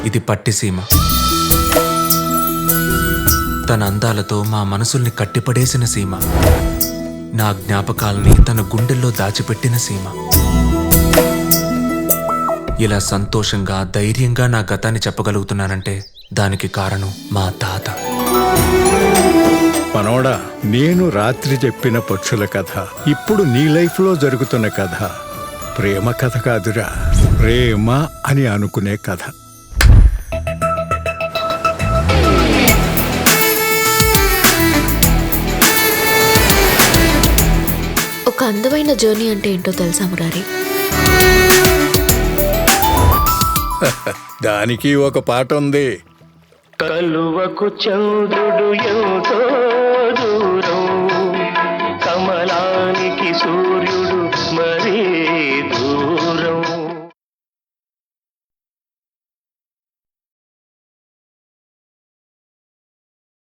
ఇది పట్టిసీమ. తన అందాలతో మా మనసుల్ని కట్టిపడేసిన సీమ. నా జ్ఞాపకాల్ని తన గుండెల్లో దాచిపెట్టిన సీమ. ఇలా సంతోషంగా ధైర్యంగా నా గతాన్ని చెప్పగలుగుతున్నానంటే దానికి కారణం మా తాత. మనోడా, నేను రాత్రి చెప్పిన పక్షుల కథ ఇప్పుడు నీ లైఫ్లో జరుగుతున్న కథ ప్రేమ కథ కాదురా, ప్రేమ అని అనుకునే కథ. ఒక అందమైన జర్నీ అంటే ఏంటో తెలుసా మురారి? దానికి ఒక పాట ఉంది. కలువకు చంద్రుడు ఎంతో దూరం, కమలానికి సూర్యుడు